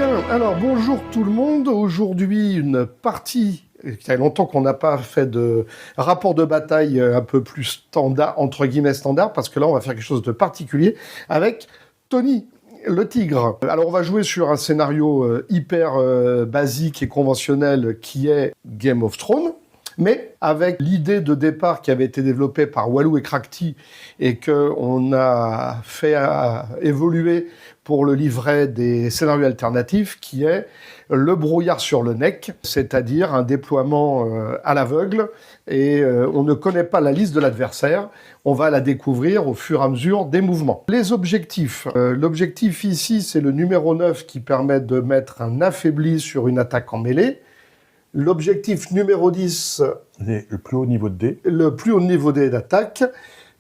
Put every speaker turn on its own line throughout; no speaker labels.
Bien, alors bonjour tout le monde. Aujourd'hui, une partie, il y a longtemps qu'on n'a pas fait de rapport de bataille un peu plus standard, entre guillemets standard, parce que là on va faire quelque chose de particulier avec Tony, le tigre. Alors on va jouer sur un scénario hyper basique et conventionnel qui est Game of Thrones, mais avec l'idée de départ qui avait été développée par Walou et Krakti et qu'on a fait évoluer pour le livret des scénarios alternatifs, qui est le brouillard sur le neck, c'est-à-dire un déploiement à l'aveugle, et on ne connaît pas la liste de l'adversaire, on va la découvrir au fur et à mesure des mouvements. Les objectifs. L'objectif ici, c'est le numéro 9 qui permet de mettre un affaibli sur une attaque en mêlée. L'objectif numéro 10...
Le plus haut niveau de dé.
Le plus haut niveau de dé d'attaque.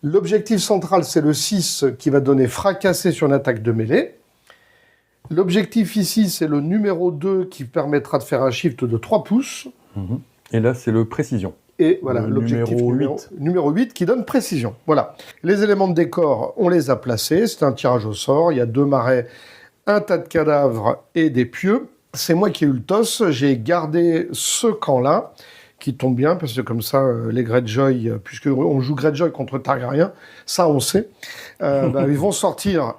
L'objectif central, c'est le 6 qui va donner fracassé sur une attaque de mêlée. L'objectif ici, c'est le numéro 2 qui permettra de faire un shift de 3 pouces.
Et là, c'est le précision.
Et voilà, l'objectif numéro 8 qui donne précision. Voilà. Les éléments de décor, on les a placés. C'est un tirage au sort. Il y a 2 marais, un tas de cadavres et des pieux. C'est moi qui ai eu le toss. J'ai gardé ce camp-là, qui tombe bien, parce que comme ça, les Greyjoy, puisqu'on joue Greyjoy contre Targaryen, ça on sait, ils vont sortir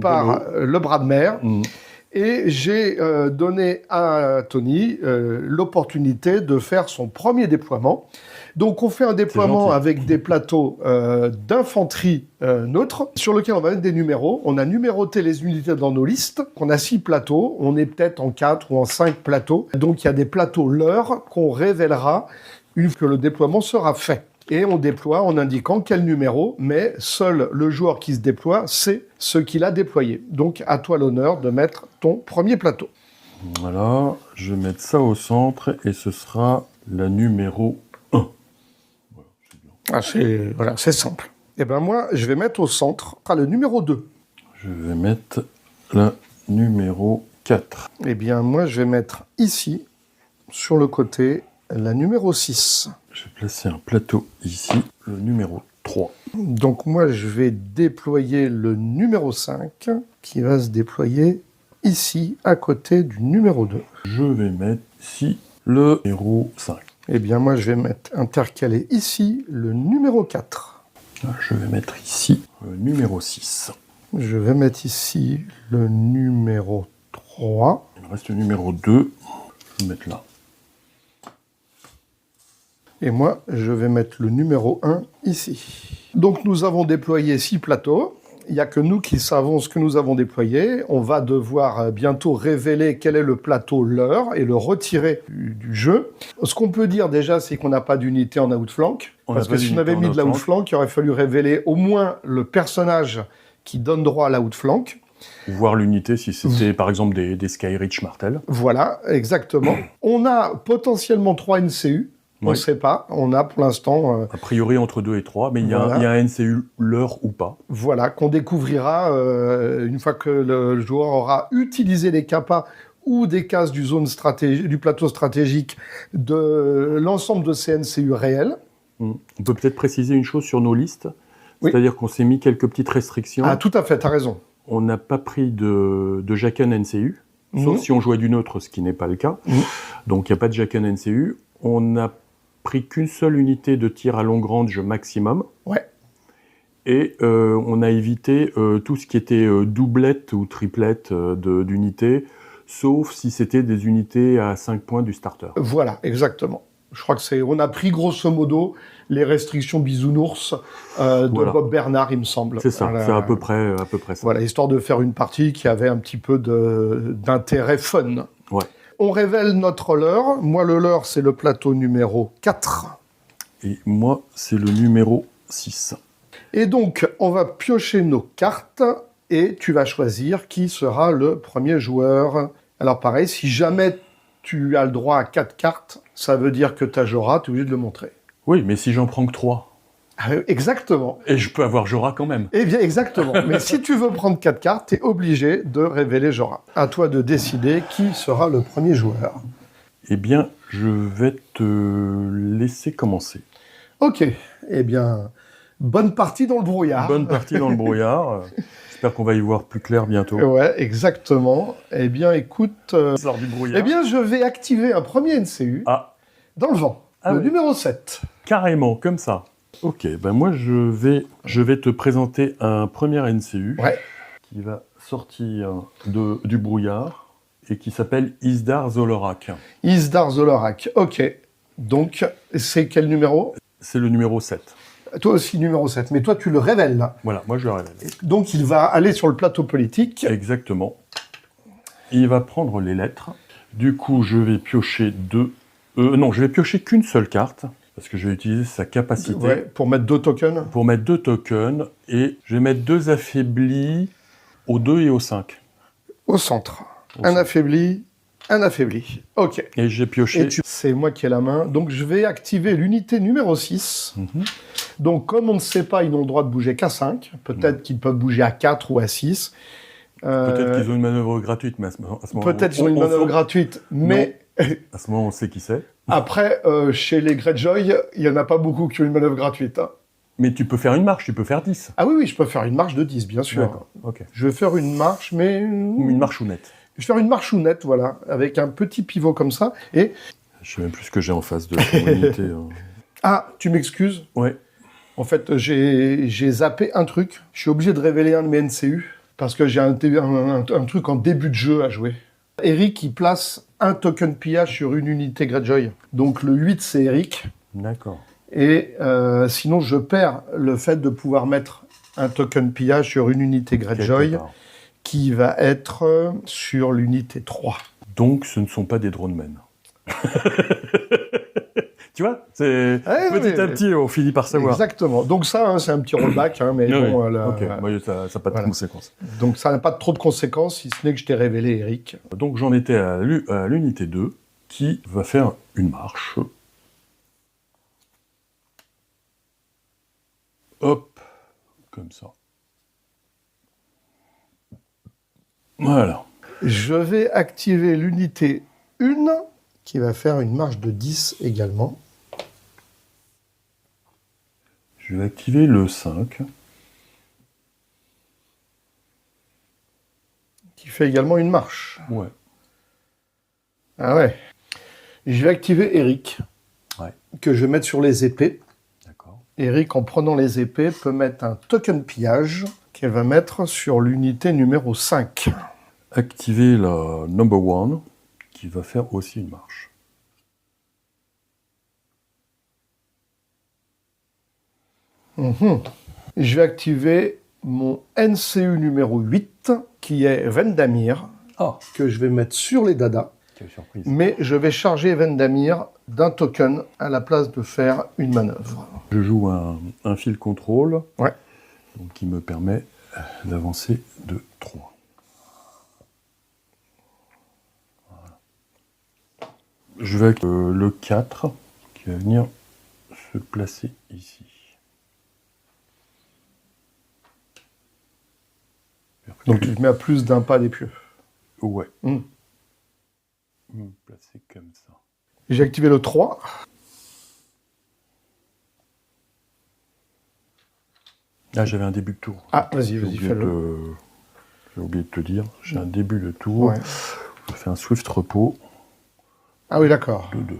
par le bras de mer. Et j'ai donné à Tony l'opportunité de faire son premier déploiement. Donc on fait un déploiement avec des plateaux d'infanterie neutre, sur lequel on va mettre des numéros. On a numéroté les unités dans nos listes. On a 6 plateaux, on est peut-être en 4 ou en 5 plateaux. Donc il y a des plateaux leurres qu'on révélera une fois que le déploiement sera fait. Et on déploie en indiquant quel numéro, mais seul le joueur qui se déploie sait ce qu'il a déployé. Donc à toi l'honneur de mettre ton premier plateau.
Voilà, je vais mettre ça au centre et ce sera la numéro 1.
Voilà, c'est simple. Et ben moi, je vais mettre au centre le numéro 2.
Je vais mettre la numéro 4.
Eh bien moi, je vais mettre ici, sur le côté, la numéro 6.
Je vais placer un plateau ici, le numéro 3.
Donc moi, je vais déployer le numéro 5, qui va se déployer ici, à côté du numéro 2.
Je vais mettre ici le numéro 5.
Eh bien moi, je vais mettre intercalé ici le numéro 4.
Je vais mettre ici le numéro 6.
Je vais mettre ici le numéro 3.
Il me reste le numéro 2. Je vais mettre là.
Et moi, je vais mettre le numéro 1 ici. Donc nous avons déployé 6 plateaux. Il n'y a que nous qui savons ce que nous avons déployé. On va devoir bientôt révéler quel est le plateau leur et le retirer du jeu. Ce qu'on peut dire déjà, c'est qu'on n'a pas d'unité en outflank. Parce que si on avait mis de l'outflank, il aurait fallu révéler au moins le personnage qui donne droit à l'outflank.
Voir l'unité si c'était par exemple des Skyreach Martel.
Voilà, exactement. On a potentiellement 3 NCU. On ne sait pas, on a pour l'instant...
A priori entre 2 et 3, mais il y a un NCU leur ou pas.
Voilà, qu'on découvrira une fois que le joueur aura utilisé les capas ou des cases du plateau stratégique de l'ensemble de ces NCU réels.
On peut peut-être préciser une chose sur nos listes, c'est-à-dire qu'on s'est mis quelques petites restrictions.
Ah, tout à fait, tu as raison.
On n'a pas pris de Jaqen NCU, sauf si on jouait du neutre, ce qui n'est pas le cas. Donc il n'y a pas de Jaqen NCU. On n'a pris qu'une seule unité de tir à longue range maximum.
Ouais.
Et on a évité tout ce qui était doublette ou triplette d'unités, sauf si c'était des unités à 5 points du starter.
Voilà, exactement. Je crois que on a pris grosso modo les restrictions bisounours de Bob Bernard, il me semble.
C'est ça, c'est à peu près ça.
Voilà, histoire de faire une partie qui avait un petit peu d'intérêt fun.
Ouais.
On révèle notre leurre. Moi, le leurre, c'est le plateau numéro 4.
Et moi, c'est le numéro 6.
Et donc, on va piocher nos cartes et tu vas choisir qui sera le premier joueur. Alors pareil, si jamais tu as le droit à 4 cartes, ça veut dire que tu as Jorah, tu es obligé de le montrer.
Oui, mais si j'en prends que 3...
Exactement.
Et je peux avoir Jorah quand même.
Eh bien, exactement. Mais si tu veux prendre 4 cartes, tu es obligé de révéler Jorah. À toi de décider qui sera le premier joueur.
Eh bien, je vais te laisser commencer.
Ok. Eh bien, Bonne partie dans le brouillard.
Bonne partie dans le brouillard. J'espère qu'on va y voir plus clair bientôt.
Ouais, exactement. Eh bien, écoute...
Sort du brouillard.
Eh bien, je vais activer un premier NCU dans le vent, le numéro 7.
Carrément, comme ça. Ok, ben moi, je vais te présenter un premier NCU qui va sortir du brouillard et qui s'appelle Isdar Zolorak.
Isdar Zolorak, ok. Donc, c'est quel numéro?
C'est le numéro 7.
Toi aussi, numéro 7. Mais toi, tu le révèles, là.
Voilà, moi, je le révèle.
Donc, il va aller sur le plateau politique.
Exactement. Il va prendre les lettres. Du coup, je vais piocher je vais piocher qu'une seule carte, parce que je vais utiliser sa capacité.
Pour mettre 2 tokens.
Pour mettre 2 tokens, et je vais mettre 2 affaiblis au 2 et au 5.
Au centre. Un affaibli, un affaibli. Ok.
Et j'ai pioché...
C'est moi qui ai la main. Donc, je vais activer l'unité numéro 6. Donc, comme on ne sait pas, ils n'ont le droit de bouger qu'à 5. Peut-être qu'ils peuvent bouger à 4 ou à 6.
Peut-être qu'ils ont une manœuvre gratuite, mais à ce moment...
Peut-être qu'ils ont une manœuvre gratuite, mais...
À ce moment, on sait qui c'est.
Après, chez les Greyjoy, il n'y en a pas beaucoup qui ont une manœuvre gratuite. Hein.
Mais tu peux faire une marche, tu peux faire 10.
Ah oui, je peux faire une marche de 10, bien sûr.
D'accord, ok.
Je vais faire une marche, mais...
Une marchounette.
Je vais faire une marchounette, voilà, avec un petit pivot comme ça, et...
Je sais même plus ce que j'ai en face de l'unité.
Ah, tu m'excuses?
Ouais.
En fait, j'ai zappé un truc. Je suis obligé de révéler un de mes NCU, parce que j'ai un truc en début de jeu à jouer. Eric, il place un token pillage sur une unité Greyjoy. Donc le 8, c'est Eric.
D'accord.
Et sinon, je perds le fait de pouvoir mettre un token pillage sur une unité Greyjoy qui va être sur l'unité 3.
Donc, ce ne sont pas des dronemen. Tu vois, c'est petit à petit, on finit par savoir.
Exactement. Donc ça, c'est un petit rollback, mais bon...
Ok, ça n'a pas de conséquences.
Donc ça n'a pas trop de conséquences, si ce n'est que je t'ai révélé, Eric.
Donc j'en étais à l'unité 2, qui va faire une marche. Hop, comme ça. Voilà.
Je vais activer l'unité 1, qui va faire une marche de 10 également.
Je vais activer le 5.
Qui fait également une marche.
Ouais.
Ah ouais. Je vais activer Eric, que je vais mettre sur les épées.
D'accord.
Eric, en prenant les épées, peut mettre un token pillage qu'elle va mettre sur l'unité numéro 5.
Activer la number 1, qui va faire aussi une marche.
Je vais activer mon NCU numéro 8, qui est Vendamir, que je vais mettre sur les dadas.
Quelle surprise.
Mais je vais charger Vendamir d'un token à la place de faire une manœuvre.
Je joue un fil contrôle, donc qui me permet d'avancer de 3. Voilà. Je vais avec le 4, qui va venir se placer ici.
Donc tu te mets à plus d'un pas des pieux.
Ouais. Me placer comme ça.
J'ai activé le 3.
Ah, j'avais un début de tour.
Ah, vas-y, fais-le.
J'ai oublié de te dire, j'ai un début de tour. Je fais un swift repos.
Ah oui, d'accord.
De 2.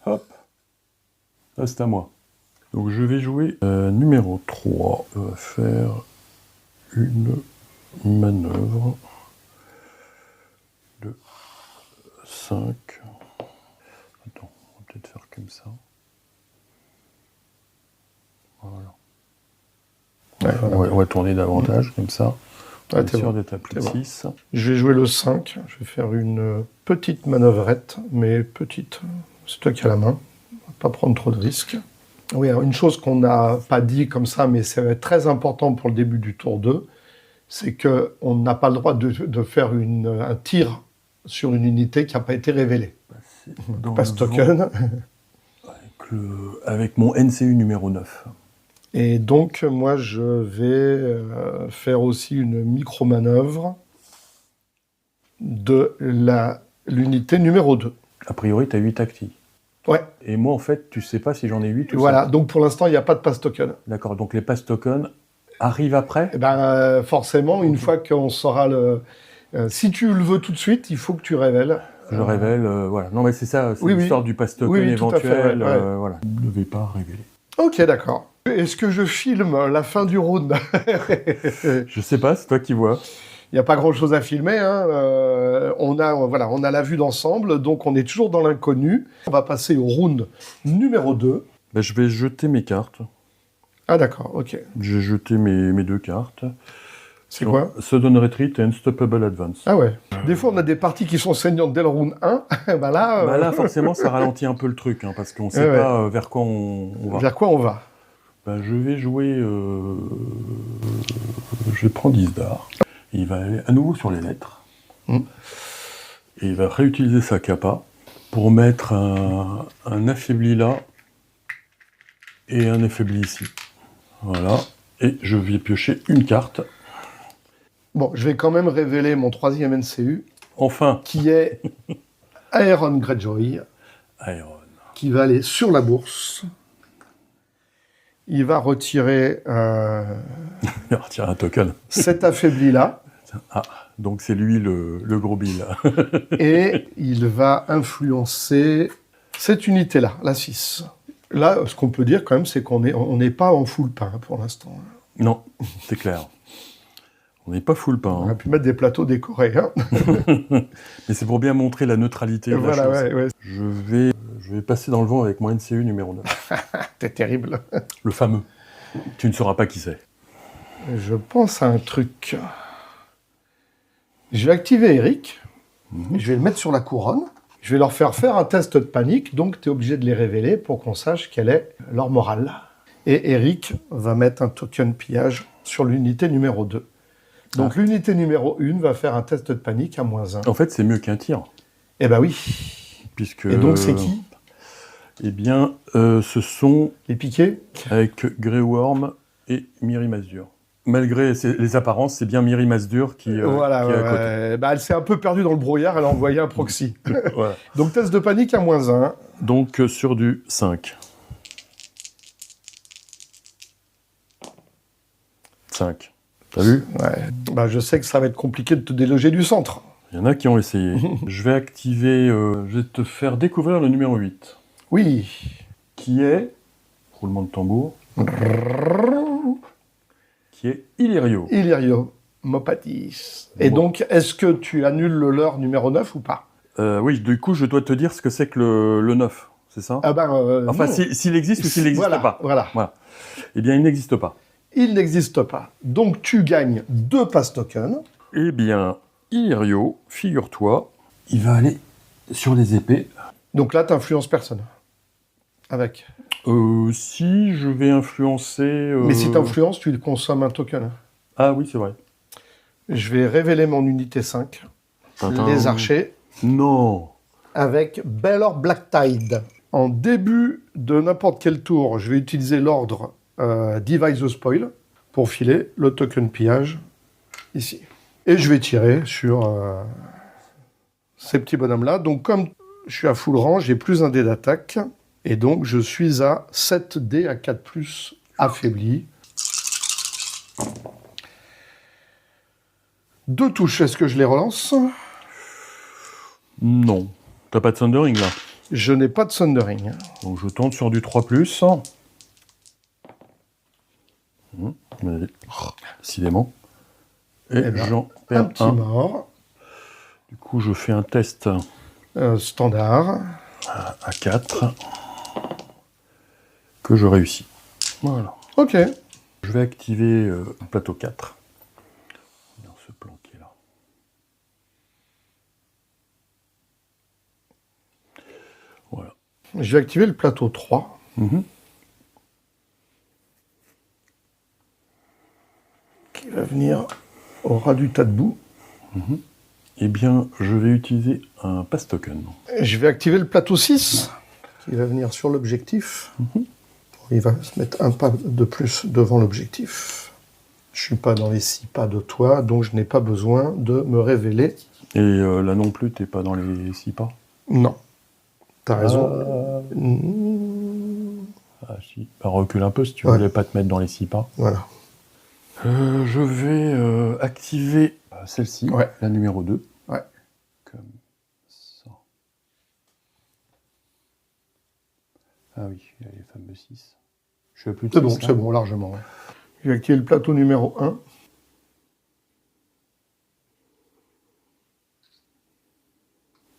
Hop. Là, c'est à moi. Donc je vais jouer numéro 3. On va faire une manœuvre de 5. Attends, on va peut-être faire comme ça. Voilà. On va tourner davantage, comme ça. On est sûr d'être à plus de 6.
Je vais jouer le 5. Je vais faire une petite manœuvrette, mais petite. C'est toi qui as la main. On va pas prendre trop de risques. Oui, alors une chose qu'on n'a pas dit comme ça, mais c'est très important pour le début du tour 2, c'est qu'on n'a pas le droit de faire un tir sur une unité qui n'a pas été révélée. Passe token.
Avec mon NCU numéro 9.
Et donc, moi, je vais faire aussi une micro-manœuvre de l'unité numéro 2.
A priori, tu as 8 actifs.
Ouais.
Et moi, en fait, tu sais pas si j'en ai 8 ou
Voilà,
7.
donc pour l'instant, il n'y a pas de pass token.
D'accord, donc les pass tokens arrivent après?
Eh ben, forcément, une
Ok.
fois qu'on saura le... si tu le veux tout de suite, il faut que tu révèles.
Je révèle, voilà. Non, mais c'est ça, c'est
Oui, oui.
l'histoire du pass
Oui,
token
oui, tout à fait,
éventuel.
ouais.
Voilà. Vous ne devez pas révéler.
Ok, d'accord. Est-ce que je filme la fin du round?
Je sais pas, c'est toi qui vois.
Il n'y a pas grand-chose à filmer. Hein. On a la vue d'ensemble, donc on est toujours dans l'inconnu. On va passer au round numéro 2.
Ben, je vais jeter mes cartes.
Ah d'accord, ok.
J'ai jeté mes 2 cartes.
C'est quoi?
Sudden Retreat et Unstoppable Advance.
Ah ouais. Des fois, on a des parties qui sont saignantes dès le round 1. Bah
là, forcément, ça ralentit un peu le truc, hein, parce qu'on ne sait pas vers quoi on va.
Vers quoi on va?
Ben, je vais jouer... je prends 10 d'art. Il va aller à nouveau sur les lettres. Et il va réutiliser sa capa pour mettre un affaibli là et un affaibli ici. Voilà. Et je vais piocher une carte.
Bon, je vais quand même révéler mon 3e NCU,
Enfin,
qui est Aeron Greyjoy,
Aeron.
qui va aller sur la bourse. Il va retirer
Il va retirer un token.
cet affaibli-là.
Ah, donc c'est lui le gros bill.
Et il va influencer cette unité-là, la 6. Là, ce qu'on peut dire quand même, c'est qu'on n'est pas en full pain pour l'instant.
Non, c'est clair. On n'est pas full pain.
On aurait pu mettre des plateaux décorés. Hein.
Mais c'est pour bien montrer la neutralité de la chose.
Ouais.
Je vais passer dans le vent avec mon NCU numéro 9.
T'es terrible.
Le fameux. Tu ne sauras pas qui c'est.
Je pense à un truc. Je vais activer Eric. Je vais le mettre sur la couronne. Je vais leur faire un test de panique. Donc, tu es obligé de les révéler pour qu'on sache quelle est leur morale. Et Eric va mettre un token pillage sur l'unité numéro 2. Donc, l'unité numéro 1 va faire un test de panique à -1.
En fait, c'est mieux qu'un tir.
Eh ben oui.
Puisque,
Et donc, c'est qui?
Eh bien, ce sont...
Les piquets?
Avec Grey Worm et Mirri Mazdur. Malgré les apparences, c'est bien Mirri Mazdur qui est à côté.
Bah, elle s'est un peu perdue dans le brouillard, elle a envoyé un proxy.
Voilà.
Donc, test de panique à -1.
Donc, sur du 5. 5. T'as vu?
Ouais. Bah, je sais que ça va être compliqué de te déloger du centre.
Il y en a qui ont essayé. Je vais activer... je vais te faire découvrir le numéro 8.
Oui.
Qui est... Roulement de tambour. Qui est Illyrio.
Illyrio Mopatis. Et donc, est-ce que tu annules le leurre numéro 9 ou pas?
Oui, du coup, je dois te dire ce que c'est que le 9, c'est ça?
Ah ben,
Enfin,
non.
s'il existe ou s'il n'existe pas.
Voilà.
Eh bien, il n'existe pas.
Il n'existe pas. Donc, tu gagnes 2 pass tokens.
Eh bien, Illyrio, figure-toi, il va aller sur les épées.
Donc là, tu n'influences personne. Avec.
Si je vais influencer...
Mais si tu influences, tu consommes un token.
Ah oui, c'est vrai.
Je vais révéler mon unité 5.
Tintin.
Les archers.
Non.
Avec Baelor Blacktide. En début de n'importe quel tour, je vais utiliser l'ordre Device the Spoil pour filer le token pillage ici. Et je vais tirer sur ces petits bonhommes-là. Donc comme je suis à full rang, j'ai plus un dé d'attaque. Et donc je suis à 7 dés à 4+, affaibli. 2 touches, est-ce que je les relance?
Non. T'as pas de Thundering, là?
Je n'ai pas de Thundering.
Donc je tente sur du 3+. Décidément. Et
ben,
j'en
Un
perds
petit
un.
mort.
Du coup, je fais un test
Standard.
à 4 que je réussis. Voilà.
Ok.
Je vais activer le plateau 4. On va se planquer là. Voilà.
Je vais activer le plateau 3. Qui va venir au ras du tas de boue.
Eh bien, je vais utiliser un pass token.
Je vais activer le plateau 6, qui va venir sur l'objectif. Il va se mettre un pas de plus devant l'objectif. Je ne suis pas dans les 6 pas de toi, donc je n'ai pas besoin de me révéler.
Et là non plus, t'es pas dans les 6 pas?
Non. T'as raison.
Ah si, bah, recule un peu si tu voulais pas te mettre dans les 6 pas.
Voilà.
Je vais activer celle-ci, la numéro 2.
Ouais.
Comme ça. Ah oui, il y a les fameux 6. Je suis à plus de 6.
C'est bon, largement. Ouais. Je vais activer le plateau numéro 1.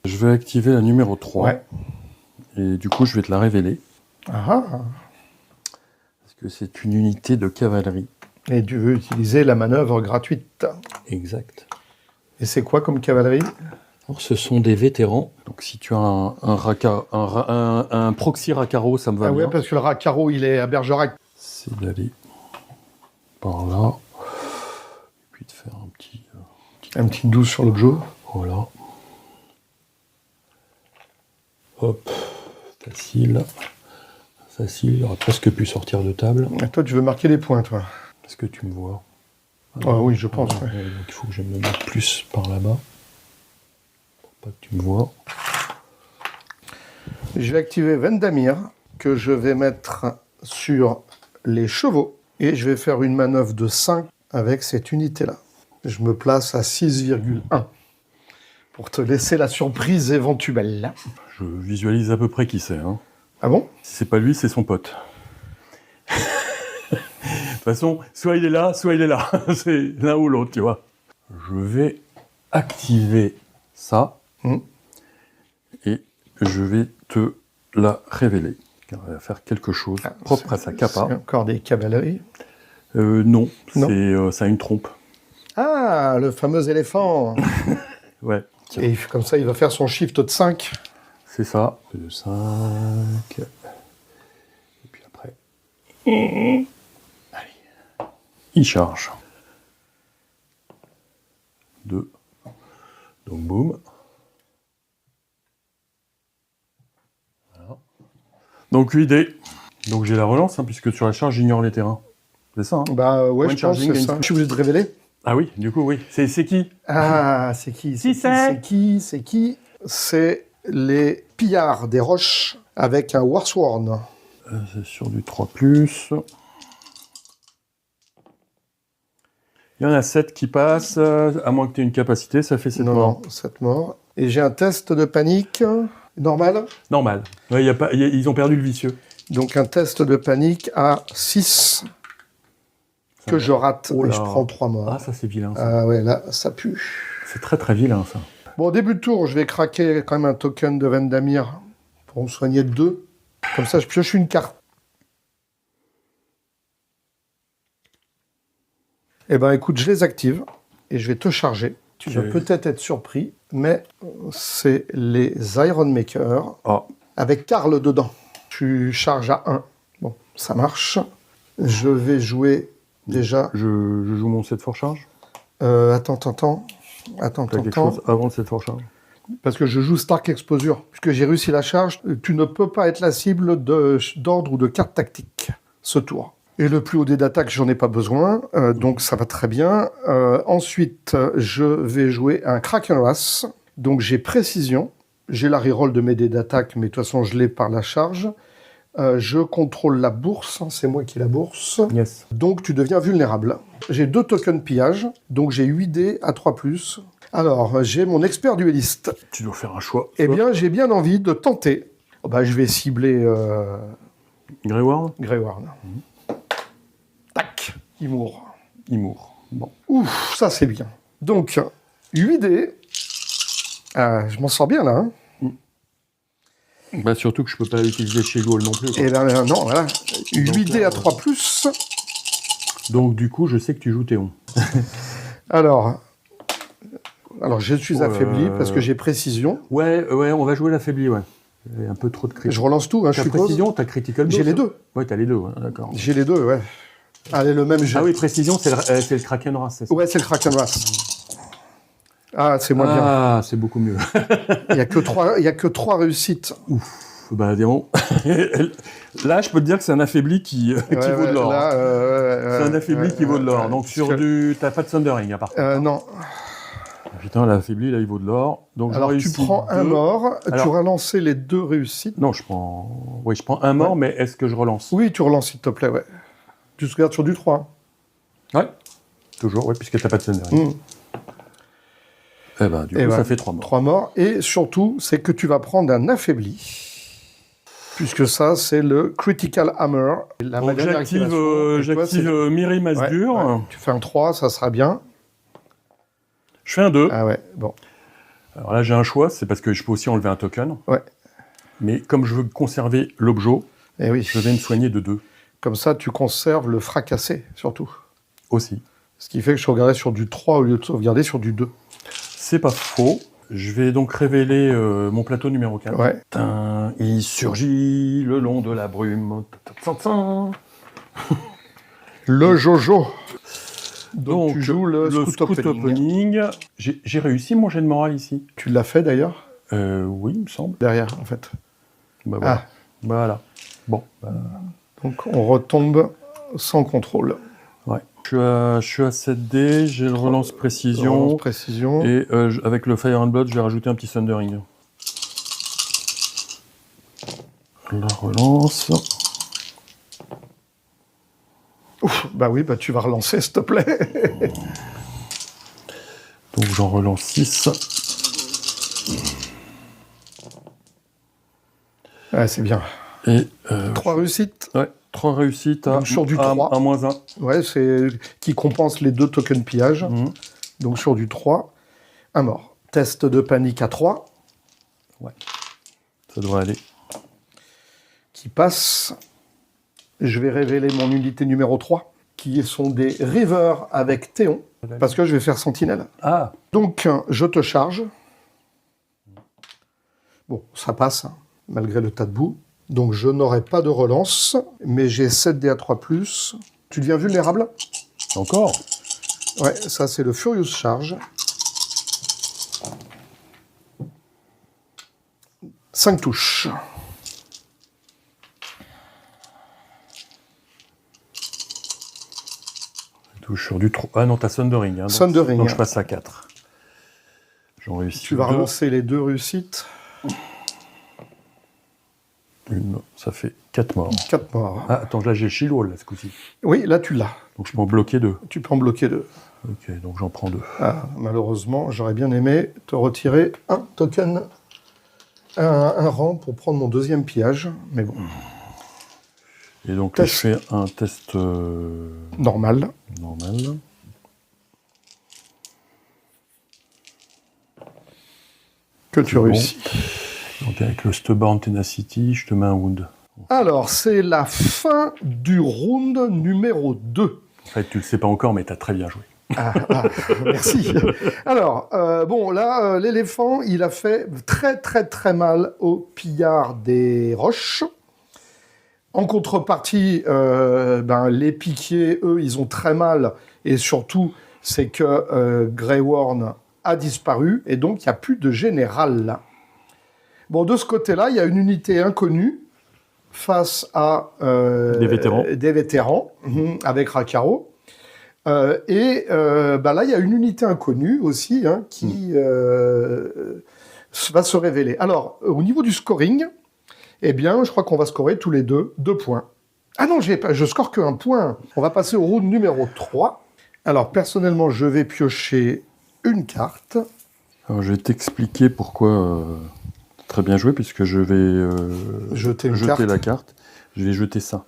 Je vais activer la numéro 3.
Ouais.
Et du coup, je vais te la révéler.
Ah.
Parce que c'est une unité de cavalerie.
Et tu veux utiliser la manœuvre gratuite.
Exact.
Et c'est quoi comme cavalerie?
Alors, ce sont des vétérans. Donc, si tu as un proxy Rakaro, ça me va bien.
Ah ouais, parce que le Rakaro, il est à Bergerac.
C'est d'aller par là. Et puis de faire
un petit 12 sur l'objet.
Voilà. Hop. Facile. Il aurait presque pu sortir de table.
Et toi, tu veux marquer les points, toi?
Est-ce que tu me vois?
Ah oui, je pense.
Donc, il faut que je me mette plus par là-bas. Pour pas que tu me vois.
Je vais activer Vendamir, que je vais mettre sur les chevaux. Et je vais faire une manœuvre de 5 avec cette unité-là. Je me place à 6,1 pour te laisser la surprise éventuelle.
Je visualise à peu près qui c'est. Hein.
Ah bon?
Si c'est pas lui, c'est son pote. De toute façon, soit il est là, soit il est là. C'est l'un ou l'autre, tu vois. Je vais activer ça. Et je vais te la révéler. Elle va faire quelque chose propre à sa capa.
C'est encore des cavaleries?
Non. Ça a une trompe.
Ah, le fameux éléphant.
Ouais.
Et comme ça, il va faire son shift de 5.
C'est ça. De 5. Et puis après. Allez. Il charge. 2. Donc boum. Voilà. Donc 8 dés. Donc j'ai la relance, hein, puisque sur la charge, j'ignore les terrains. C'est ça, hein?
Bah ouais, je pense que c'est ça. Je suis obligé de révéler.
Ah oui, du coup, oui. C'est qui?
Ah, c'est qui? C'est qui? C'est les pillards des roches avec un Warsworn.
C'est sur du 3+. Il y en a 7 qui passent. À moins que tu aies une capacité, ça fait 7 morts.
Non, 7 morts. Et j'ai un test de panique normal.
Normal. Ouais, ils ont perdu le vicieux.
Donc un test de panique à 6 que je rate et je prends 3 morts.
Ah, ça c'est vilain. Ça.
Ah ouais, là, ça pue.
C'est très très vilain ça.
Bon, au début de tour, je vais craquer quand même un token de Vendamir pour me soigner de 2. Comme ça, je pioche une carte. Eh ben, écoute, je les active et je vais te charger. Tu vas peut-être être surpris, mais c'est les Iron Maker avec Karl dedans. Tu charges à 1. Bon, ça marche. Je vais jouer déjà...
Je joue mon set for charge.
Attends.
T'as quelque chose avant le set for charge?
Parce que je joue Stark Exposure. Puisque j'ai réussi la charge, tu ne peux pas être la cible d'ordre ou de carte tactique ce tour. Et le plus haut dé d'attaque, j'en ai pas besoin, donc ça va très bien. Ensuite, je vais jouer un Krakenras. Donc j'ai précision, j'ai la reroll de mes dés d'attaque, mais de toute façon je l'ai par la charge. Je contrôle la bourse, c'est moi qui ai la bourse.
Yes.
Donc tu deviens vulnérable. J'ai 2 tokens pillage, donc j'ai 8 dés à 3+. Alors, j'ai mon expert dueliste.
Tu dois faire un choix.
Eh bien, j'ai bien envie de tenter. Oh, bah, je vais cibler...
Greywarn.
Tac, il mourra.
Bon.
Ouf, ça c'est bien. Donc, 8 dés. Je m'en sors bien là. Hein.
Bah, surtout que je peux pas l'utiliser chez Gaulle non plus.
Et ben non, voilà. 8 dés à 3+.
Donc, du coup, je sais que tu joues Théon.
Alors, je suis affaibli parce que j'ai précision.
Ouais, on va jouer l'affaibli, ouais. Il y a un peu trop de critique.
Je relance tout, hein, je
t'as
suppose.
Précision, t'as critical dose.
J'ai les deux.
Ouais, t'as les deux, ouais, d'accord.
J'ai les deux, ouais. Allez, le même jet.
Ah oui, précision, c'est le Krakenras, c'est ça?
Ouais, c'est le Krakenras. Ah, c'est moins bien.
Ah, c'est beaucoup mieux.
Il y a que 3 réussites.
Ouf. Bah, disons. Là, je peux te dire que c'est un affaibli qui vaut de l'or. C'est un affaibli qui vaut de l'or. Donc, sur du. T'as pas de Sundering, à part.
Non.
putain, là, affaibli, là, il vaut de l'or. Donc,
Alors, tu prends un mort, tu relances les 2 réussites.
Non, je prends un mort, mais est-ce que je relance?
Oui, tu relances, s'il te plaît, ouais. Tu te gardes sur du 3.
Ouais, toujours, ouais, puisque t'as pas de Sundering. Eh ben, du coup, ça fait 3 morts.
3 morts, et surtout, c'est que tu vas prendre un affaibli. Puisque ça, c'est le Critical Hammer.
Donc, j'active Miri Masgur.
Ouais. Tu fais un 3, ça sera bien.
Je fais un 2.
Ah ouais, bon.
Alors là, j'ai un choix, c'est parce que je peux aussi enlever un token.
Ouais.
Mais comme je veux conserver l'objet,
oui.
Je vais me soigner de 2.
Comme ça, tu conserves le fracassé, surtout.
Aussi.
Ce qui fait que je sauvegarderai sur du 3 au lieu de sauvegarder sur du 2.
C'est pas faux. Je vais donc révéler mon plateau numéro 4.
Ouais.
Il surgit le long de la brume.
Le Jojo.
Donc,
tu joues le Scout
Opening. J'ai réussi mon jet de morale ici.
Tu l'as fait d'ailleurs
Oui, il me semble.
Derrière, en fait.
Bah, voilà.
Ah.
Voilà. Bon.
Donc, on retombe sans contrôle.
Ouais. Je suis à 7D, j'ai le relance précision. Et avec le Fire and Blood, je vais rajouter un petit Thundering. La relance.
Ouf, bah oui, bah tu vas relancer, s'il te plaît.
Donc j'en relance 6.
Ouais, c'est bien.
Et
3 réussites.
Ouais, 3 réussites à,
sur du 3.
À moins 1.
Ouais, c'est qui compense les 2 tokens pillage. Donc sur du 3, un mort. Test de panique à 3.
Ouais, ça devrait aller.
Qui passe. Je vais révéler mon unité numéro 3, qui sont des Rivers avec Théon, parce que je vais faire Sentinelle.
Ah.
Donc, je te charge. Bon, ça passe, hein, malgré le tas de boue. Donc, je n'aurai pas de relance, mais j'ai 7 dés à 3+. Tu deviens vulnérable?
Encore?
Ouais, ça, c'est le Furious Charge. 5 touches.
Touche sur du 3. Ah non, t'as Thundering. Hein,
Thundering.
Donc je passe à 4. J'en réussis.
Tu vas relancer les 2 réussites.
Ça fait 4 morts.
4 morts.
Ah, attends, là j'ai le Shield Wall, là, ce coup-ci.
Oui, là tu l'as.
Donc je peux en bloquer 2.
Tu peux en bloquer 2.
Ok, donc j'en prends 2.
Ah, malheureusement, j'aurais bien aimé te retirer un token, un rang pour prendre mon 2e pillage, mais bon.
Et donc là, je fais un test
normal. Que tu réussis.
Bon. Donc avec le Stubborn Tenacity, je te mets un wound.
Alors, c'est la fin du round numéro 2.
En fait, tu le sais pas encore, mais tu as très bien joué.
Merci. Alors, bon, là, l'éléphant, il a fait très, très, très mal au pillard des roches. En contrepartie, les piquiers, eux, ils ont très mal. Et surtout, c'est que Grey Worm a disparu. Et donc, il n'y a plus de général, là. Bon, de ce côté-là, il y a une unité inconnue face à des vétérans avec Rakaro. Là, il y a une unité inconnue aussi qui va se révéler. Alors, au niveau du scoring, eh bien, je crois qu'on va scorer tous les deux 2 points. Ah non, je score que 1 point. On va passer au round numéro 3. Alors, personnellement, je vais piocher une carte.
Alors, je vais t'expliquer pourquoi très bien joué, puisque je vais jeter la carte. Je vais jeter ça.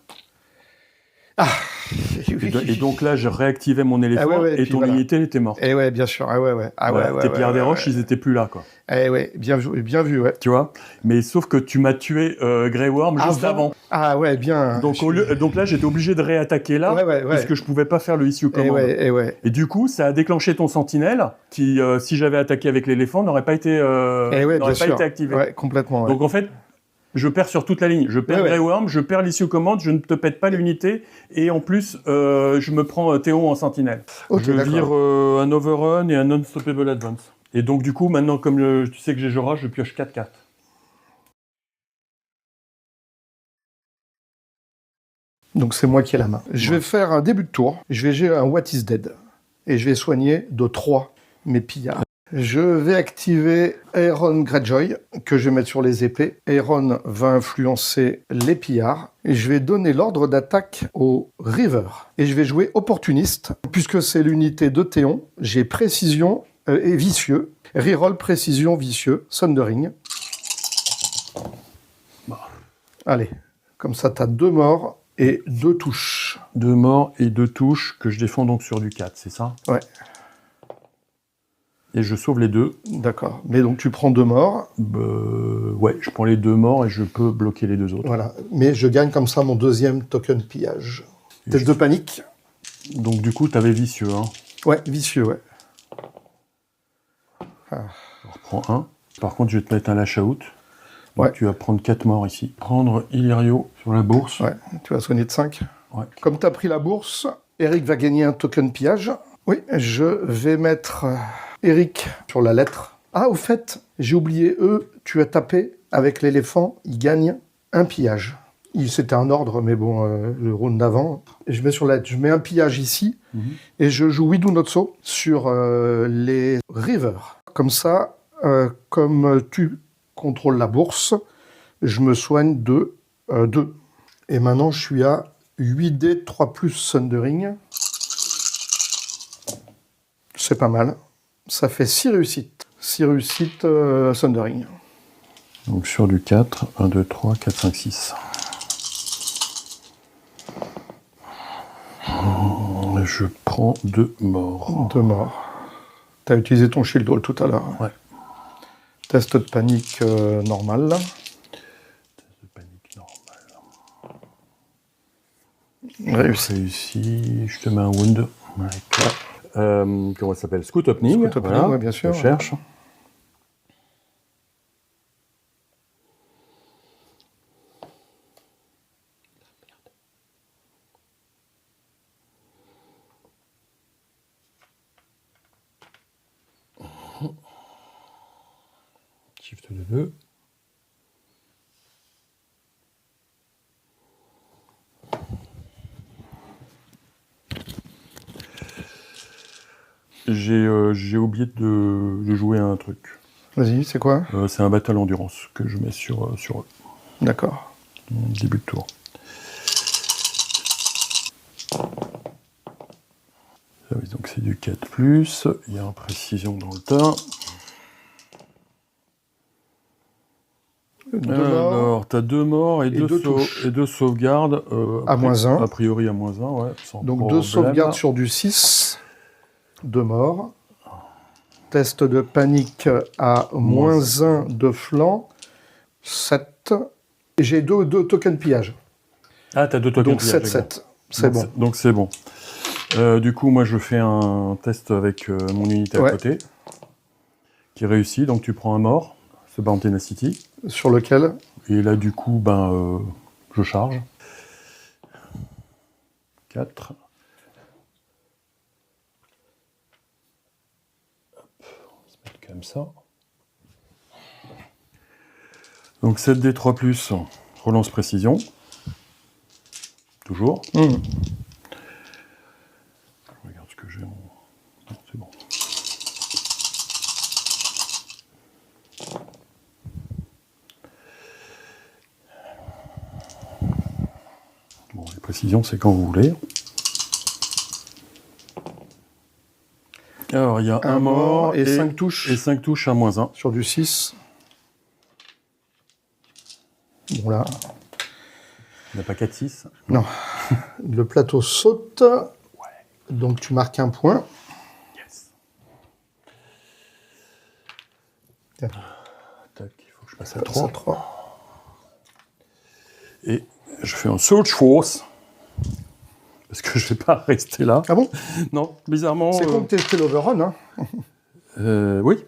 Ah.
Et donc là, je réactivais mon éléphant et ton unité était morte.
Eh ouais, bien sûr.
Tes pierres des roches, ils étaient plus là, quoi.
Eh ouais, bien vu, ouais.
Tu vois. Mais sauf que tu m'as tué Grey Worm juste avant.
Ah ouais, bien.
Donc là, j'étais obligé de réattaquer là, puisque je pouvais pas faire le issue command. Et du coup, ça a déclenché ton sentinelle, qui, si j'avais attaqué avec l'éléphant, n'aurait pas été activé.
Ouais, complètement. Ouais.
Donc en fait, je perds sur toute la ligne. Je perds Grey Worm, je perds l'issue command, je ne te pète pas l'unité, et en plus, je me prends Théon en sentinelle. Okay, je vire un overrun et un unstoppable advance. Et donc du coup, maintenant, comme tu sais que j'ai Jorah, je pioche 4 cartes.
Donc c'est moi qui ai la main. Je vais faire un début de tour. Je vais gérer un What is Dead. Et je vais soigner de 3 mes pillards. Je vais activer Aeron Greyjoy, que je vais mettre sur les épées. Aeron va influencer les pillards. Et je vais donner l'ordre d'attaque au River. Et je vais jouer opportuniste, puisque c'est l'unité de Théon. J'ai précision et vicieux. Reroll, précision, vicieux. Sundering. Allez, comme ça, t'as 2 morts et 2 touches.
2 morts et 2 touches que je défends donc sur du 4, c'est ça?
Ouais.
Et je sauve les 2.
D'accord. Mais donc tu prends 2 morts.
Ouais, je prends les 2 morts et je peux bloquer les 2 autres.
Voilà. Mais je gagne comme ça mon 2e token pillage. Test de panique.
Donc du coup, t'avais vicieux, hein?
Ouais, vicieux, ouais.
Je reprends 1. Par contre, je vais te mettre un lash-out.
Ouais.
Tu vas prendre 4 morts ici. Prendre Illyrio sur la bourse.
Ouais, tu vas soigner de 5.
Ouais.
Comme tu as pris la bourse, Eric va gagner un token pillage. Oui, je vais mettre Eric sur la lettre. Ah, au fait, j'ai oublié, tu as tapé avec l'éléphant, il gagne un pillage. C'était un ordre, mais bon, le round d'avant. Je mets sur la lettre, je mets un pillage ici, et je joue Widu Notso sur les rivers. Comme ça, comme tu contrôles la bourse, je me soigne de 2. Et maintenant, je suis à 8D 3+ Sundering. C'est pas mal. Ça fait 6 réussites. 6 réussites Sundering.
Donc sur du 4, 1, 2, 3, 4, 5, 6. Je prends 2 morts.
2 morts. T'as utilisé ton shield wall tout à l'heure.
Ouais.
Test de panique normal.
Test de panique normal. Réussi. Je te mets un wound. Comment ça s'appelle? Scout opening.
Scout opening,
voilà.
ouais, bien sûr.
Je cherche. Shift de 2. J'ai oublié de jouer à un truc.
Vas-y, c'est quoi?
C'est un battle endurance que je mets sur eux.
D'accord.
Début de tour. Ah oui, donc c'est du 4+, il y a une précision dans le tas. Alors, tu as 2 morts et 2 sauvegardes.
À -1.
A priori à -1, ouais.
Donc 2 sauvegardes sur du 6. 2 morts. Test de panique à -1 de flanc. 7. Et j'ai 2 tokens pillage.
Ah, tu as 2 tokens
pillage. Donc 7-7. C'est bon.
Donc c'est bon. Du coup, moi, je fais un test avec mon unité à côté. Qui réussit. Donc tu prends un mort. Ce Bound Tenacity.
Sur lequel?
Et là, du coup, je charge. 4. Hop, on va se mettre comme ça. Donc 7D3+, relance précision. Toujours. Je regarde ce que j'ai. Non, c'est bon. Bon, les précisions, c'est quand vous voulez. Alors, il y a un mort
et 5 touches.
Et 5 touches à -1.
Sur du 6. Bon, là.
Il n'y a pas 4-6?
Non. Le plateau saute.
Ouais.
Donc, tu marques un point.
Yes. Tac, il faut que je passe à 3. Et je fais un Search Force. Parce que je ne vais pas rester là.
Ah bon?
Non, bizarrement...
C'est con que t'es l'overrun, hein?
Oui,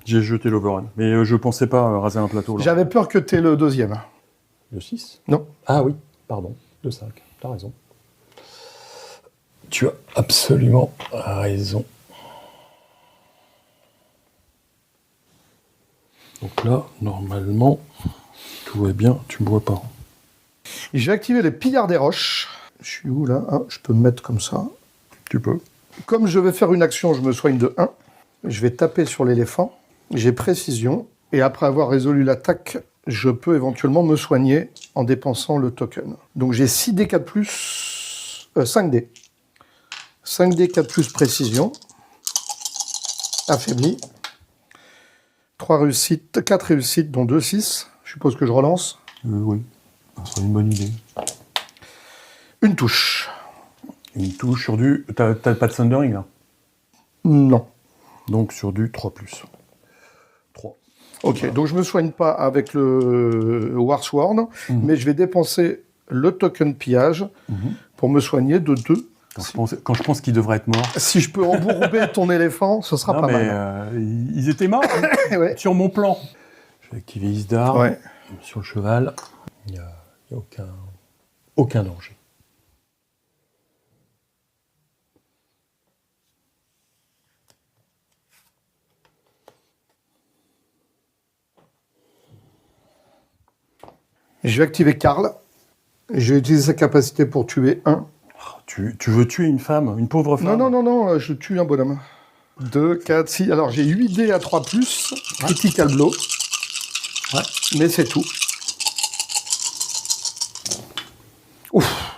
j'ai jeté l'overrun. Mais je ne pensais pas raser un plateau.
J'avais peur que t'aies le 2e.
Le 6?
Non.
Ah oui, pardon. Le 5. T'as raison. Tu as absolument raison. Donc là, normalement, tout va bien. Tu me vois pas.
Et j'ai activé les pillards des roches. Je suis où là? Ah, je peux me mettre comme ça.
Tu peux.
Comme je vais faire une action, je me soigne de 1. Je vais taper sur l'éléphant. J'ai précision. Et après avoir résolu l'attaque, je peux éventuellement me soigner en dépensant le token. Donc j'ai 6D 4+, 5D. 5D 4+, précision. Affaibli. 4 réussites, dont 2 6. Je suppose que je relance.
Oui, ça serait une bonne idée.
Une touche.
Une touche sur du... T'as pas de Thundering, là?
Non.
Donc sur du 3+. 3.
Ok, voilà. Donc je ne me soigne pas avec le Warsworn, mais je vais dépenser le token pillage pour me soigner de 2.
Quand je pense qu'il devrait être mort.
Si je peux embourber ton éléphant, ce sera pas mal.
Ils étaient morts
Ouais.
sur mon plan. Je vais activer Isdar sur le cheval. Il n'y a aucun danger.
Je vais activer Karl. Je vais utiliser sa capacité pour tuer un.
Tu veux tuer une femme, une pauvre femme?
Non, je tue un bonhomme. 2, 4, 6. Alors j'ai 8D à 3+, critical blow. Ouais. Mais c'est tout. Ouf.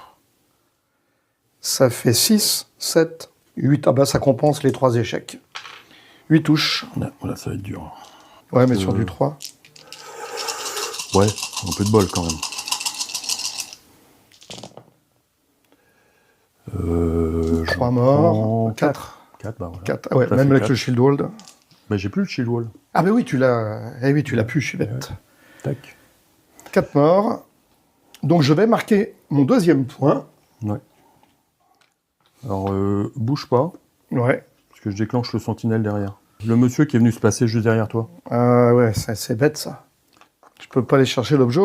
Ça fait 6, 7, 8. Ah bah ça compense les 3 échecs. 8 touches.
Voilà, ça va être dur.
Ouais, mais sur du 3.
Ouais, un peu de bol quand même.
3 morts. 4.
4, bah voilà.
4. Ouais, même avec 4. Le shield wall.
Bah j'ai plus le shield wall.
Ah bah oui, tu l'as. Eh oui, tu l'as plus, je suis bête.
Tac.
4 morts. Donc je vais marquer mon 2e point.
Ouais. Alors, bouge pas.
Ouais.
Parce que je déclenche le sentinelle derrière. Le monsieur qui est venu se placer juste derrière toi.
Ouais, c'est bête ça. Je peux pas aller chercher l'objet.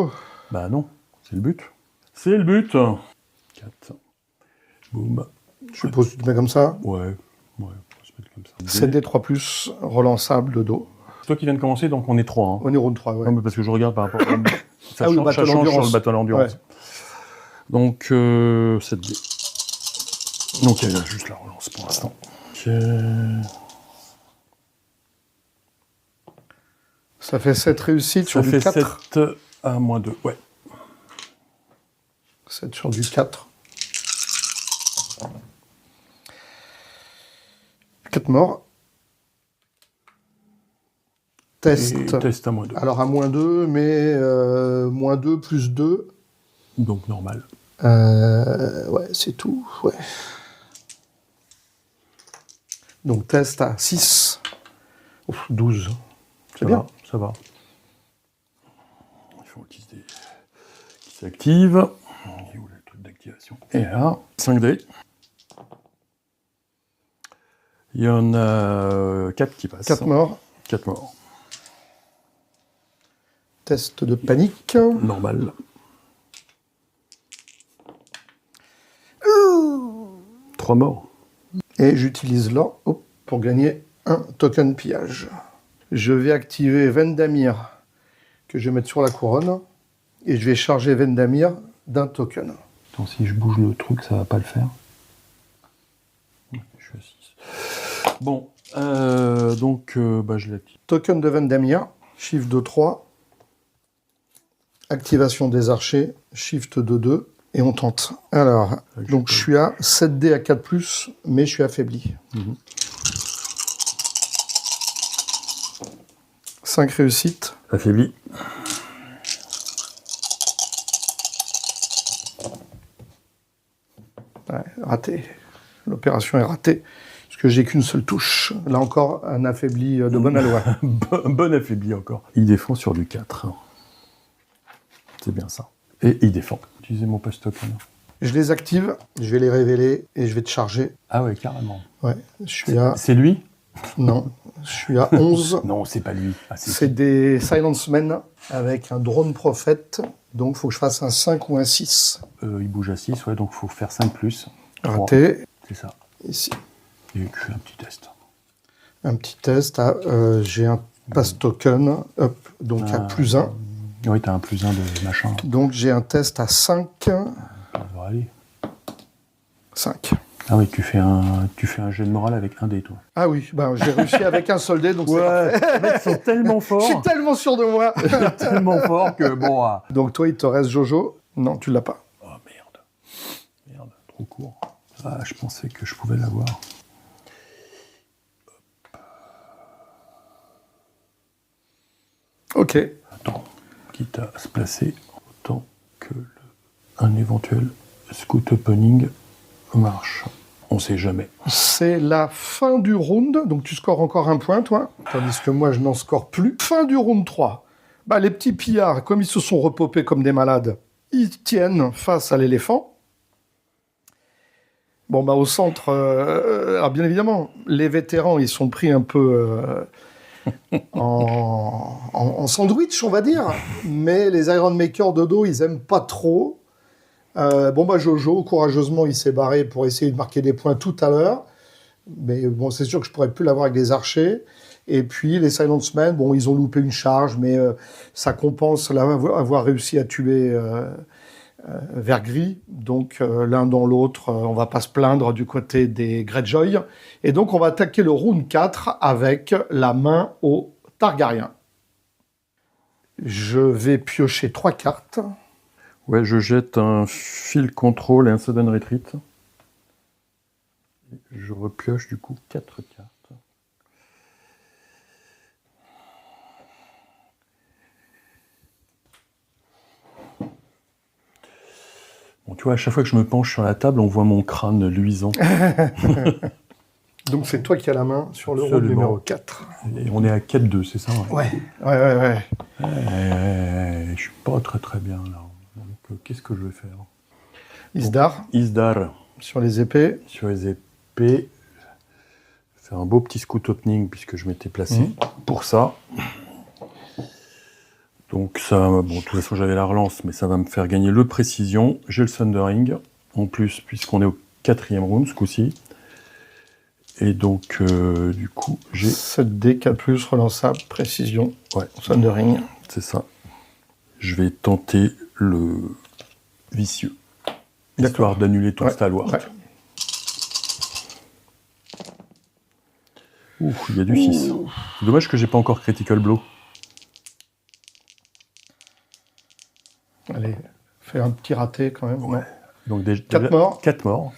Bah non, c'est le but. C'est le but. 4. Boum.
Je suppose que tu te mets comme ça.
Ouais, on va se mettre comme ça.
7D 3+, relançable de dos.
C'est toi qui viens de commencer, donc on est 3. Hein.
On est round 3, ouais.
Non, mais parce que je regarde par rapport à... ça change
battle
sur
endurance.
le battle endurance. Ouais. Donc, 7D. Donc, elle a juste la relance pour l'instant.
Ça fait 7 réussites sur du 4.
Ça fait 7 à moins 2, ouais.
7 sur du 4. 4 morts. Test.
Test à moins 2.
Alors à moins 2, mais moins 2 plus 2.
Donc normal.
Ouais, c'est tout. Ouais. Donc test à 6. Ouf, 12. C'est bien.
Ça va. Il faut qu'il s'active. Il est où le truc d'activation? Et là, 5D. Il y en a 4 qui passent.
4 morts.
4 morts.
Test de panique.
Normal. 3 morts.
Et j'utilise là pour gagner un token pillage. Je vais activer Vendamir, que je vais mettre sur la couronne, et je vais charger Vendamir d'un token.
Attends, si je bouge le truc, ça va pas le faire. Je suis à 6. Bon, donc je l'active.
Token de Vendamir, shift de 3, activation des archers, shift de 2, et on tente. Alors, donc je suis à 7D à 4+, mais je suis affaibli. 5 réussites.
Affaibli.
Ouais, raté. L'opération est ratée, parce que j'ai qu'une seule touche. Là encore, un affaibli de bonne aloi.
Bon affaibli encore. Il défend sur du 4. C'est bien ça. Et il défend. Utilisez mon post-token.
Je les active, je vais les révéler, et je vais te charger.
Ah ouais, carrément.
Ouais, je suis à...
C'est lui?
Non, je suis à 11.
Non, c'est pas lui. Ah,
c'est des Silence Men avec un drone prophète. Donc, il faut que je fasse un 5 ou un 6.
Il bouge à 6, ouais, donc il faut faire 5+.
Raté.
C'est ça.
Ici.
Et je fais un petit test.
Un petit test. J'ai un pass token. Hop, donc à +1.
Oui, tu as un +1 de machin.
Donc, j'ai un test à 5.
Ça devrait aller.
5.
Ah oui, tu fais un jet de morale avec un dé, toi.
Ah oui, ben, j'ai réussi avec un seul dé, donc c'est
Ouais,
parfait.
les mecs sont tellement
Je
forts.
suis tellement sûr de moi.
Tellement forts que bon.
Donc toi, il te reste Jojo. Non, tu l'as pas.
Oh merde. Merde, trop court. Ah, je pensais que je pouvais l'avoir.
Ok.
Attends, quitte à se placer, autant que un éventuel scoot opening marche. On sait jamais.
C'est la fin du round, donc tu scores encore un point, toi, tandis que moi, je n'en score plus. Fin du round 3. Bah, les petits pillards, comme ils se sont repopés comme des malades, ils tiennent face à l'éléphant. Bon, bah, au centre, alors bien évidemment, les vétérans, ils sont pris un peu en sandwich, on va dire, mais les Iron Makers de dos, ils aiment pas trop. Bon, bah, Jojo, courageusement, il s'est barré pour essayer de marquer des points tout à l'heure. Mais bon, c'est sûr que je pourrais plus l'avoir avec des archers. Et puis, les Silence Men, bon, ils ont loupé une charge, mais ça compense avoir réussi à tuer Vergris. Donc, l'un dans l'autre, on va pas se plaindre du côté des Greyjoy. Et donc, on va attaquer le round 4 avec la main au Targaryen. Je vais piocher 3 cartes.
Ouais, je jette un field control et un sudden retreat. Je repioche du coup 4 cartes. Bon, tu vois, à chaque fois que je me penche sur la table, on voit mon crâne luisant.
Donc c'est toi qui as la main sur le round
Absolument.
numéro 4.
Et on est à 4-2, c'est ça?
Ouais.
Je suis pas très bien là. Donc, qu'est-ce que je vais faire?
Isdar,
Isdar,
sur les épées.
sur les épées. Faire un beau petit scoot opening puisque je m'étais placé pour ça. Donc ça, bon, de toute façon j'avais la relance, mais ça va me faire gagner le précision. J'ai le Thundering, en plus, puisqu'on est au 4e round ce coup-ci. Et donc, du coup, j'ai...
7D, 4+, relançable, précision,
Ouais,
Thundering.
c'est ça. Je vais tenter le vicieux, histoire d'annuler ton Stalwart.
Ouais.
Ouf, il y a du 6. C'est dommage que j'ai pas encore Critical Blow.
Allez, fais un petit raté quand même.
Ouais. Donc déjà,
4 morts.
4 morts.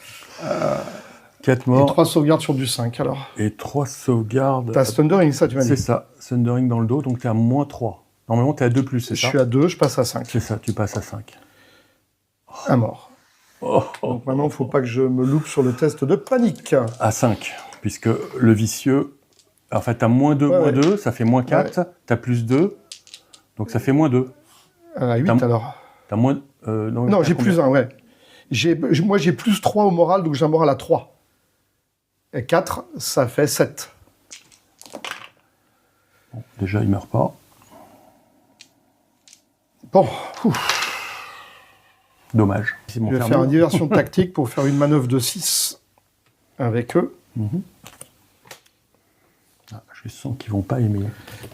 4 morts.
Et 3 sauvegardes sur du 5 alors.
Et 3 sauvegardes.
T'as Thundering, ça tu m'as dit?
C'est ça, Thundering dans le dos, donc t'es à -3. Normalement t'es à 2+, c'est ça?
Je suis à 2, je passe à 5.
C'est ça, tu passes à 5.
Un mort. Donc maintenant, il ne faut pas que je me loupe sur le test de panique.
À 5, puisque le vicieux... En fait, t'as -2, -2, ça fait -4, t'as +2, donc ça fait -2.
À 8 alors.
T'as moins...
non, j'ai +1, ouais. Moi, j'ai +3 au moral, donc j'ai un moral à 3. Et 4, ça fait 7.
Bon, déjà, il meurt pas.
Bon,
Dommage.
je vais faire une diversion tactique pour faire une manœuvre de 6 avec eux.
Ah, je sens qu'ils vont pas aimer.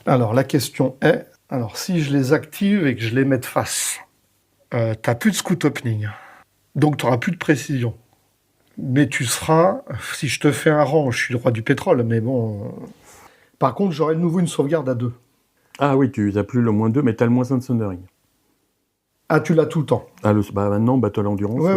Alors, la question est, alors si je les active et que je les mets de face, t'as plus de scoot opening. Donc, tu n'auras plus de précision. Mais tu seras, si je te fais un rang, je suis le roi du pétrole, mais bon... Par contre, j'aurai de nouveau une sauvegarde à 2.
Ah oui, tu n'as plus le -2, mais tu as le -1 de Thundering.
Ah, tu l'as tout le temps.
Ah, maintenant, Battle Endurance.
Ouais.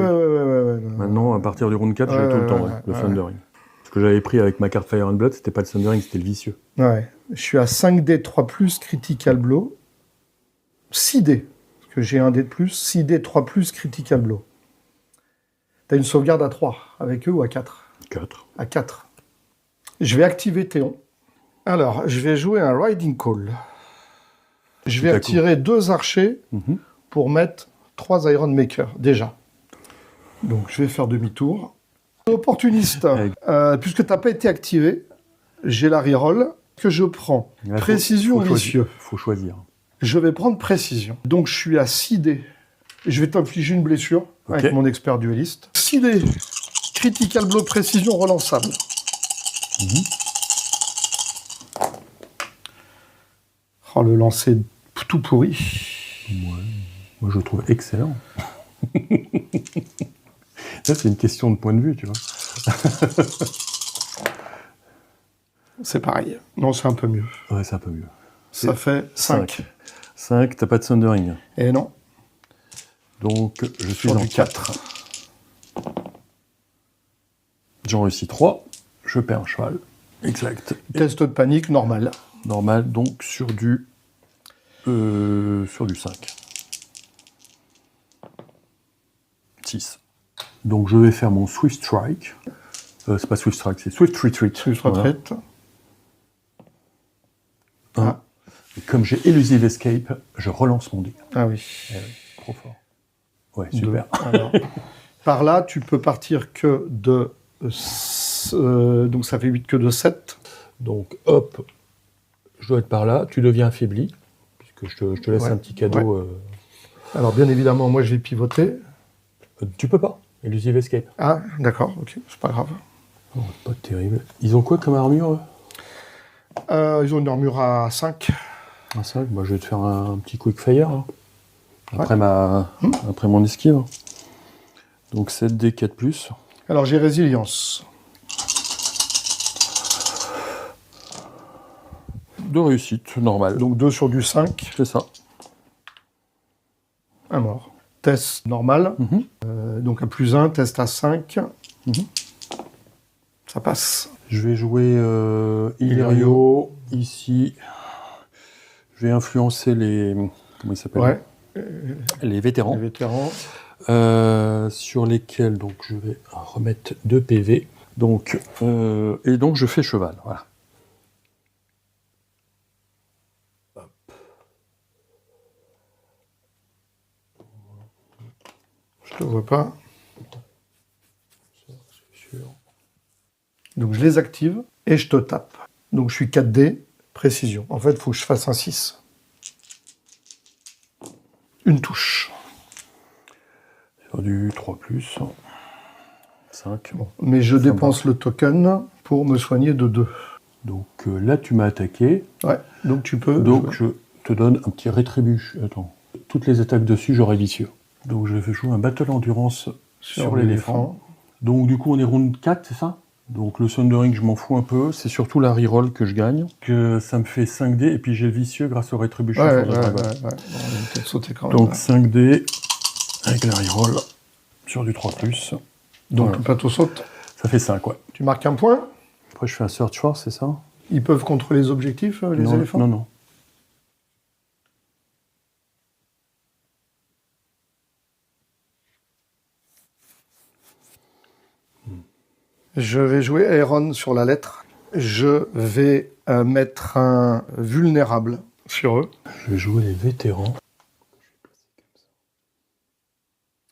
Maintenant, à partir du round 4, j'ai tout le temps, le Thundering. Ce que j'avais pris avec ma carte Fire and Blood, c'était pas le Thundering, c'était le vicieux.
Ouais. Je suis à 5D 3+, Critical Blow. 6D, parce que j'ai un D de plus. 6D 3+, Critical Blow. T'as une sauvegarde à 3, avec eux ou à 4?
4.
À 4. Je vais activer Théon. Alors, je vais jouer un Riding Call. Je vais attirer 2 archers pour mettre 3 Iron Maker, déjà. Donc, je vais faire demi-tour. Opportuniste, puisque tu n'as pas été activé, j'ai la reroll que je prends. Précision vicieux.
Il faut choisir.
Je vais prendre précision. Donc, je suis à 6D. Je vais t'infliger une blessure avec mon expert dueliste. 6D, Critical Blow, précision relançable. Oh, le lancer tout pourri.
Moi, je le trouve excellent. Ça, c'est une question de point de vue, tu vois.
C'est pareil. Non, c'est un peu mieux.
Ouais, c'est un peu mieux.
Ça fait 5.
5, t'as pas de Thundering.
Et non.
Donc, je suis
Sur
en
du 4.
J'en réussis 3. Je perds un cheval. Exact.
Test de panique normal.
Normal, donc sur du 5. 6. Donc je vais faire mon Swift Strike. C'est pas Swift Strike, c'est Swift Retreat.
Swift Retreat.
Voilà. Et comme j'ai Elusive Escape, je relance mon dé.
Ah oui.
Trop fort. Ouais, super.
Alors, par là, tu peux partir que de... donc ça fait 8 que de 7.
Donc hop, je dois être par là. Tu deviens affaibli, puisque je te laisse un petit cadeau.
Alors bien évidemment, moi je vais pivoter.
Tu peux pas. Elusive Escape.
Ah, d'accord, ok, c'est pas grave.
Oh, pas terrible. Ils ont quoi comme armure?
Ils ont une armure à 5.
Ah, ça, bah, je vais te faire un petit quick fire hein. Après, après mon esquive. Donc 7D 4+.
Alors j'ai résilience.
De réussite, normal.
Donc 2 sur du 5.
C'est ça.
Un mort. Test normal. Donc à +1, test à 5. Ça passe.
Je vais jouer Illyrio ici. Je vais influencer les... Comment ils s'appellent? Les vétérans.
Les vétérans.
Sur lesquels donc, je vais remettre 2 PV. Donc, et donc je fais cheval. Voilà. Hop.
Je te vois pas. Donc je les active et je te tape. Donc je suis 4D, précision. En fait, il faut que je fasse un 6. Une touche.
Sur du 3+. 5.
Bon. Mais je dépense le token pour me soigner de 2.
Donc là, tu m'as attaqué.
Ouais, donc tu peux...
Donc je te donne un petit rétribution. Attends. Toutes les attaques dessus, j'aurai vicieux. Donc je vais jouer un Battle Endurance sur l'éléphant. Donc du coup, on est round 4, c'est ça? Donc le Thundering, je m'en fous un peu. C'est surtout la reroll que je gagne. Que ça me fait 5D et puis j'ai le vicieux grâce au rétribution.
Ouais. Bon, on va peut-être sauter quand même.
Donc 5D avec la reroll sur du 3+.
Donc le plateau saute.
Ça fait 5, ouais.
Tu marques un point.
Après, je fais un Search Force, c'est ça?
Ils peuvent contrôler les objectifs, les éléphants?
Non.
Je vais jouer Aeron sur la lettre. Je vais mettre un vulnérable sur eux.
Je vais jouer les vétérans.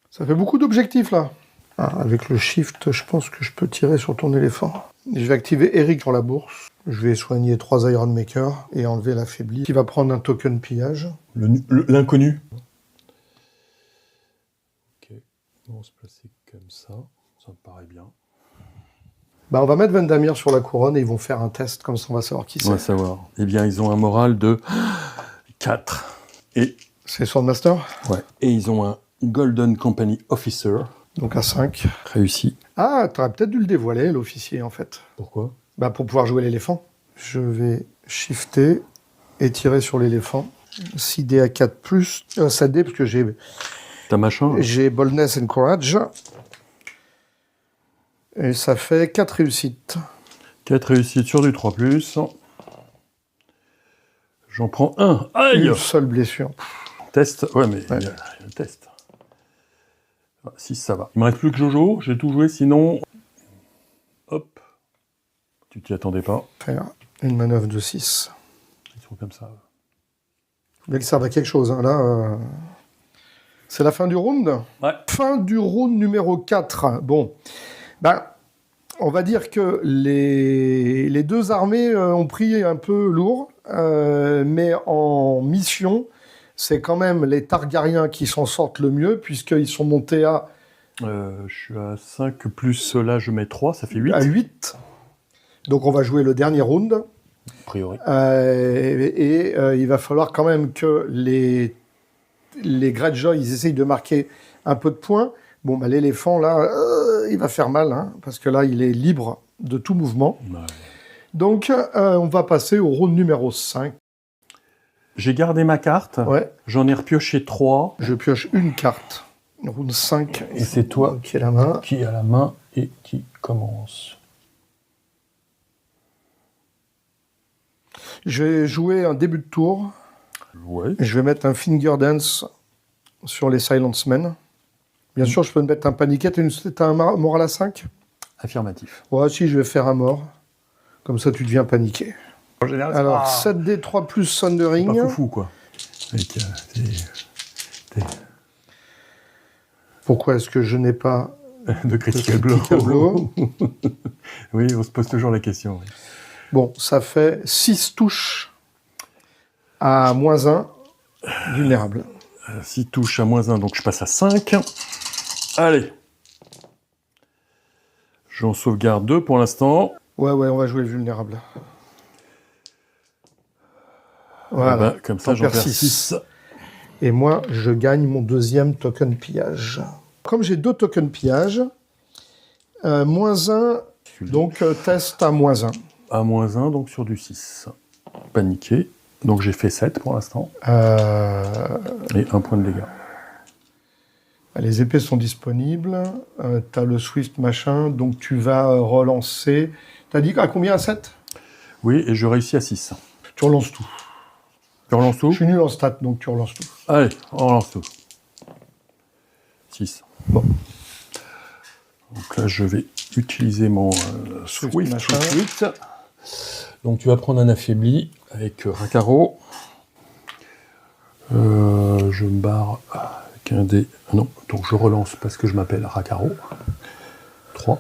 Ça fait beaucoup d'objectifs, là. Ah, avec le shift, je pense que je peux tirer sur ton éléphant. Je vais activer Eric sur la bourse. Je vais soigner 3 Iron Maker et enlever l'affaibli. Qui va prendre un token pillage.
L'inconnu. Ok. On va se placer comme ça. Ça me paraît bien.
Bah, on va mettre Vendamir sur la couronne et ils vont faire un test, comme ça on va savoir qui c'est.
On va savoir. Eh bien, ils ont un moral de 4. Et...
C'est Swordmaster?
Ouais. Et ils ont un Golden Company Officer.
Donc à 5.
Réussi.
Ah, t'aurais peut-être dû le dévoiler, l'officier, en fait.
Pourquoi?
Bah, pour pouvoir jouer l'éléphant. Je vais shifter et tirer sur l'éléphant. 6D à 4+, 7D, parce que
T'as machin?
j'ai Boldness and Courage. Et ça fait 4 réussites.
4 réussites sur du 3+. J'en prends un. Aïe!
Une seule blessure.
Test. Ouais, mais il y a le test. 6, ça va. Il me reste plus que Jojo. J'ai tout joué, sinon... Hop. Tu t'y attendais pas.
Faire une manœuvre de 6.
Ils sont comme ça.
Faut bien que ça serve à quelque chose. Hein. Là, c'est la fin du round.
Ouais.
Fin du round numéro 4. Bon. Ben, on va dire que les deux armées ont pris un peu lourd, mais en mission, c'est quand même les Targaryens qui s'en sortent le mieux, puisqu'ils sont montés à...
je suis à 5, plus là je mets 3, ça fait 8.
À 8. Donc on va jouer le dernier round.
A priori.
Il va falloir quand même que les Greyjoy, ils essayent de marquer un peu de points. Bon, bah, l'éléphant, là, il va faire mal, hein, parce que là, il est libre de tout mouvement.
Ouais.
Donc, on va passer au round numéro 5.
J'ai gardé ma carte.
Ouais.
J'en ai repioché 3.
Je pioche une carte. Round 5.
Et c'est toi
qui a la main.
Qui a la main et qui commence.
Je vais jouer un début de tour.
Ouais.
Je vais mettre un Finger Dance sur les Silence Men. Bien sûr, je peux me mettre un paniquette. T'as un moral à 5 ?
Affirmatif.
Ouais, si, je vais faire un mort. Comme ça, tu deviens paniqué.
En général,
Alors, 7D3 plus Sundering.
pas foufou, quoi. Avec,
Pourquoi est-ce que je n'ai pas
de Critical Blow. Oui, on se pose toujours la question. Oui.
Bon, ça fait 6 touches à -1 vulnérable.
6 touches à -1, donc je passe à 5. Allez. J'en sauvegarde 2 pour l'instant.
Ouais, on va jouer vulnérable. Voilà.
Bah, comme ça, j'en perds 6.
Et moi, je gagne mon deuxième token pillage. Comme j'ai 2 tokens pillage, -1, donc test à -1.
À -1, donc sur du 6. Paniqué. Donc j'ai fait 7 pour l'instant. Et 1 point de dégâts.
Les épées sont disponibles. Tu as le Swift machin, donc tu vas relancer. Tu as dit à combien, à 7 ?
Oui, et je réussis à 6.
Tu relances tout.
Tu relances tout ?
Je suis nul en stats, donc tu relances tout.
Allez, on relance tout. 6.
Bon.
Donc là, je vais utiliser mon Swift
machin.
tout de suite. Donc tu vas prendre un affaibli avec Rakaro. Je me barre avec un dé. Non, donc je relance parce que je m'appelle Rakaro. 3.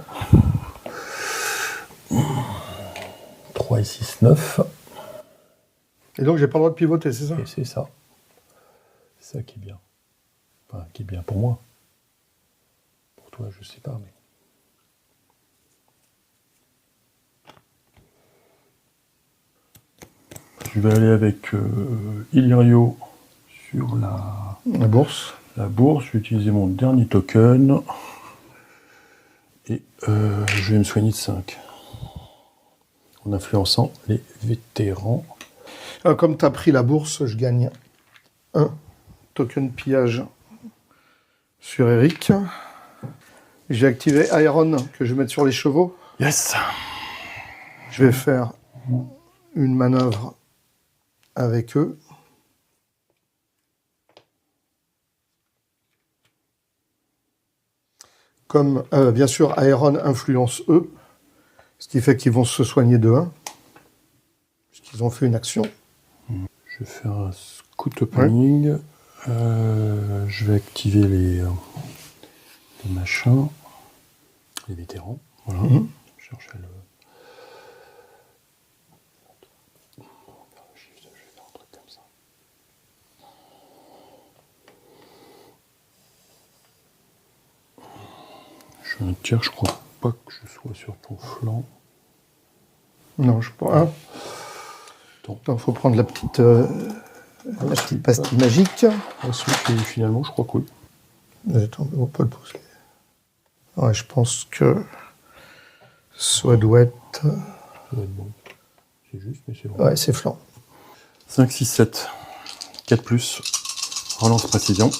3 et 6, 9.
Et donc j'ai pas le droit de pivoter, c'est ça ?
Et c'est ça. C'est ça qui est bien. Enfin, qui est bien pour moi. Pour toi, je sais pas, mais... Je vais aller avec Illyrio sur la
bourse.
La bourse, je vais utiliser mon dernier token. Et je vais me soigner de 5. En influençant les vétérans.
Comme tu as pris la bourse, je gagne 1 token pillage sur Eric. J'ai activé Iron que je vais mettre sur les chevaux.
Yes.
Je vais faire une manœuvre avec eux. Comme, bien sûr, Iron influence eux, ce qui fait qu'ils vont se soigner de 1, puisqu'ils ont fait une action.
Je vais faire un scout opening. Je vais activer les machins, les vétérans. Voilà. Je cherche à le... Je vais faire un truc comme ça. Je me tire, je crois pas que je sois sur ton flanc.
Non, je pense. Il faut prendre la petite pastille magique.
Ensuite, et finalement, je crois que oui.
Attends, on peut le poser. Ouais, je pense que ça doit être...
Ça doit être bon. C'est juste, mais c'est bon.
Ouais, c'est flanc.
5, 6, 7. 4 plus. Relance précision.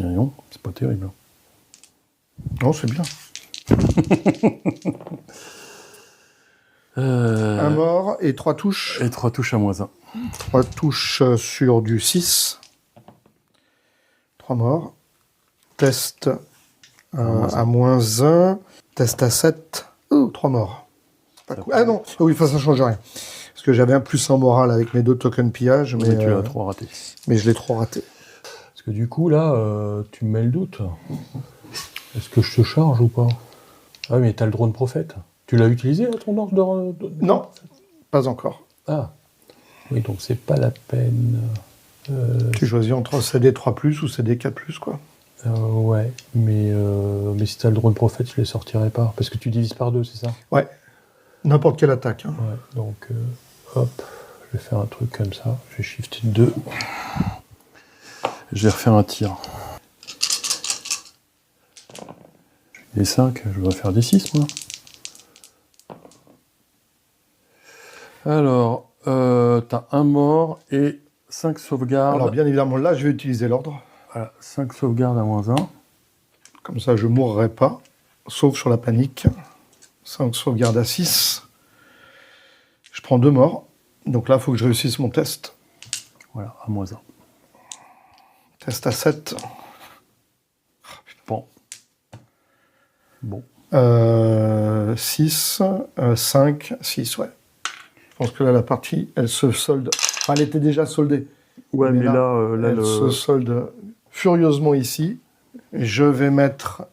Non, c'est pas terrible.
Non, c'est bien. Un mort et 3 touches.
Et 3 touches à -1.
3 touches sur du 6. 3 morts. Test à -1. Test à 7. 3 mords. Pas cool. Ah non, oui, ça ne change rien. Parce que j'avais un plus en moral avec mes 2 tokens pillage. Mais
tu l'as trop raté.
Mais je l'ai trop raté.
Parce que du coup, là, tu me mets le doute. Est-ce que je te charge ou pas? Ah, mais t'as le drone prophète. Tu l'as utilisé, là, ton ordre de...
Non, pas encore.
Ah. Oui, donc c'est pas la peine.
Tu choisis entre CD3+, ou CD4+, quoi.
Ouais, mais si t'as le drone prophète, je les sortirai pas. Parce que tu divises par 2, c'est ça?
Ouais. N'importe quelle attaque. Hein.
Ouais, donc, hop, je vais faire un truc comme ça. Je vais shifter 2. Je vais refaire un tir. Les 5, je vais faire des 6, moi. Alors, t'as un mort et 5 sauvegardes.
Alors, bien évidemment, là, je vais utiliser l'ordre.
Voilà, 5 sauvegardes à -1.
Comme ça, je ne mourrai pas, sauf sur la panique. 5 sauvegardes à 6. Je prends 2 morts. Donc là, il faut que je réussisse mon test.
Voilà, à -1.
Test à 7.
Bon.
6, 5, 6, ouais. Je pense que là, la partie, elle se solde. Enfin, elle était déjà soldée.
Ouais, mais là
elle se solde furieusement ici. Je vais mettre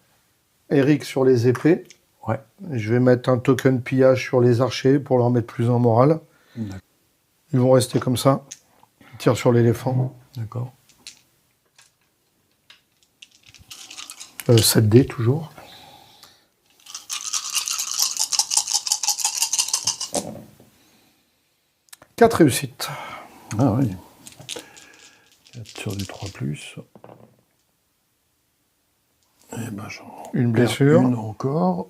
Eric sur les épées.
Ouais.
Je vais mettre un token pillage sur les archers pour leur mettre plus en morale.
D'accord.
Ils vont rester comme ça. Ils tirent sur l'éléphant.
D'accord.
7D toujours. Quatre réussites.
Ah oui. 4 sur du 3+. Et ben j'en
Une blessure.
Une encore.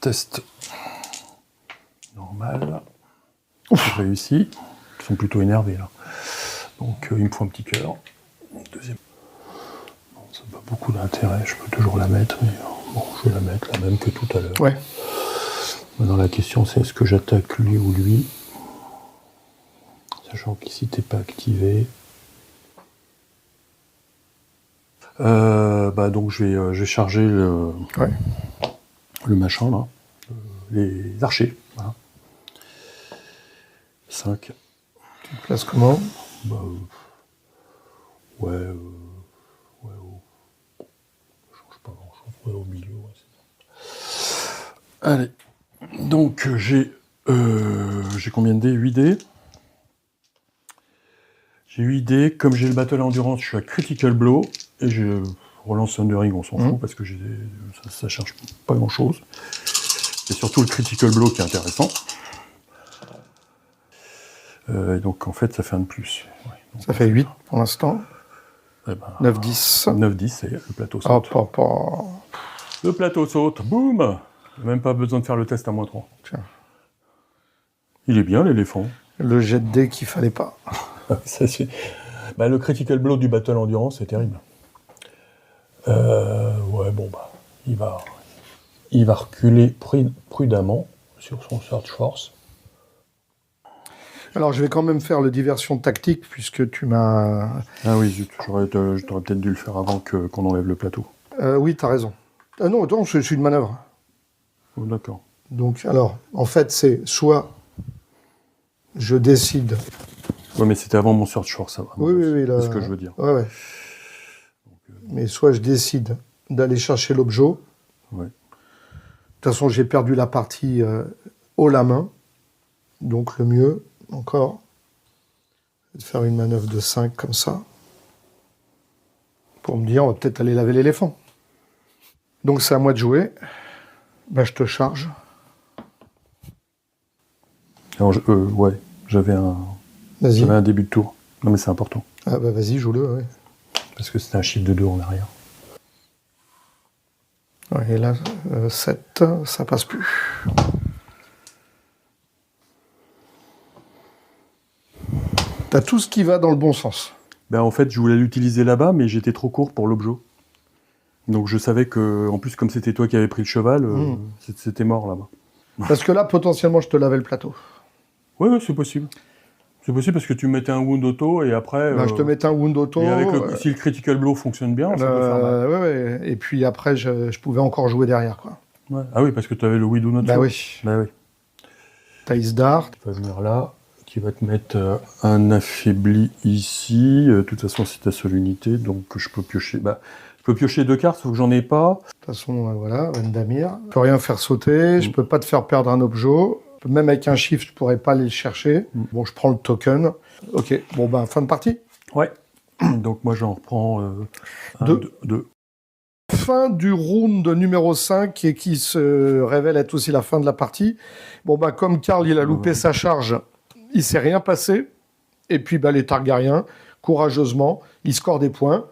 Test normal. Réussi. Ils sont plutôt énervés là. Donc il me faut un petit cœur. Deuxième. Bon, ça n'a pas beaucoup d'intérêt, je peux toujours la mettre, mais bon, je vais la mettre la même que tout à l'heure.
Ouais.
Maintenant la question c'est est-ce que j'attaque lui ou lui? Sachant qu'ici t'es pas activé. Donc je vais charger le machin là. Les archers. Voilà. 5.
Tu te places comment?
Ouais, change pas grand chose. Ouais, au milieu, ouais, c'est ça. Allez. Donc j'ai combien de dés? 8 dés. J'ai 8 dés. Comme j'ai le Battle Endurance, je suis à Critical Blow. Et je relance Thundering, on s'en fout, parce que ça charge pas grand chose. C'est surtout le Critical Blow qui est intéressant. Et donc en fait ça fait un de plus. Ouais, donc,
ça fait 8 pour l'instant. 9-10.
9-10, c'est le plateau saute. Le plateau saute, boum! Même pas besoin de faire le test à -3.
Tiens.
Il est bien l'éléphant.
Le jet de dés qu'il fallait pas.
Le Critical Blow du Battle Endurance, c'est terrible. Il va reculer prudemment sur son Search Force.
Alors, je vais quand même faire le diversion tactique, puisque tu m'as...
Ah oui, zut, j'aurais peut-être dû le faire avant qu'on enlève le plateau.
Oui, t'as raison. Non, attends, je suis une manœuvre.
Oh, d'accord.
Donc, alors, en fait, c'est soit je décide...
Oui, mais c'était avant mon Search Force, ça va.
Oui, là...
C'est ce que je veux dire.
Ouais. Donc, mais soit je décide d'aller chercher l'objet.
Ouais.
De toute façon, j'ai perdu la partie haut la main. Donc, le mieux, encore, c'est de faire une manœuvre de 5 comme ça. Pour me dire, on va peut-être aller laver l'éléphant. Donc, c'est à moi de jouer. Je te charge.
Alors, j'avais un début de tour. Non, mais c'est important.
Ah vas-y, joue-le, ouais.
Parce que c'était un chiffre de 2 en arrière.
Ouais, et là, 7, ça passe plus. T'as tout ce qui va dans le bon sens.
En fait, je voulais l'utiliser là-bas, mais j'étais trop court pour l'objet. Donc je savais que, en plus, comme c'était toi qui avais pris le cheval, c'était mort là-bas.
Parce que là, potentiellement, je te lavais le plateau.
Oui, c'est possible. C'est possible parce que tu mettais un wound auto et après...
je te mettais un wound auto.
Et si le critical blow fonctionne bien, ça peut faire mal.
Ouais. Et puis après, je pouvais encore jouer derrière, quoi.
Ouais. Ah oui, parce que tu avais le widow auto.
Bah oui. Taïs Dart.
Tu vas venir là, qui va te mettre un affaibli ici. De toute façon, c'est ta seule unité, donc je peux piocher... je peux piocher 2 cartes, sauf que j'en ai pas.
De toute façon, voilà, Vendamir. Je peux rien faire sauter, je peux pas te faire perdre un objet. Même avec un shift, je pourrais pas aller le chercher. Bon, je prends le token. Ok, fin de partie.
Ouais. Donc moi, j'en reprends 2.
Fin du round numéro 5 et qui se révèle être aussi la fin de la partie. Comme Karl, il a loupé sa charge, il s'est rien passé. Et puis, les Targaryens courageusement, il score des points,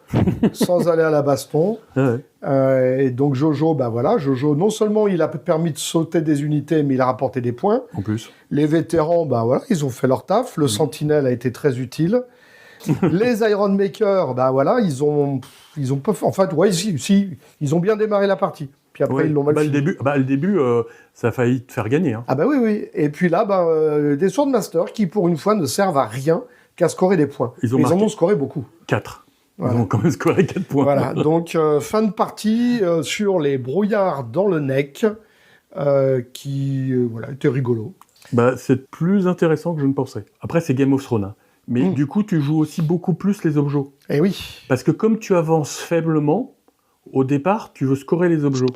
sans aller à la baston. Et donc Jojo, Jojo, non seulement il a permis de sauter des unités, mais il a rapporté des points.
En plus.
Les vétérans, ils ont fait leur taf. Le Sentinelle a été très utile. Les Iron Makers, ils ont pas fait... En fait, ils ont bien démarré la partie. Puis après, ils l'ont mal fini.
Le début, ça a failli te faire gagner. Hein.
Ah oui. Et puis là, des Swordmasters qui, pour une fois, ne servent à rien qu'à scorer des points. Ils en ont scoré beaucoup.
4.
Voilà.
Ils ont quand même scoré 4 points.
Voilà, donc fin de partie sur les brouillards dans le neck, qui était rigolo.
C'est plus intéressant que je ne pensais. Après, c'est Game of Thrones. Hein. Mais du coup, tu joues aussi beaucoup plus les objets.
Eh oui.
Parce que comme tu avances faiblement, au départ, tu veux scorer les objets.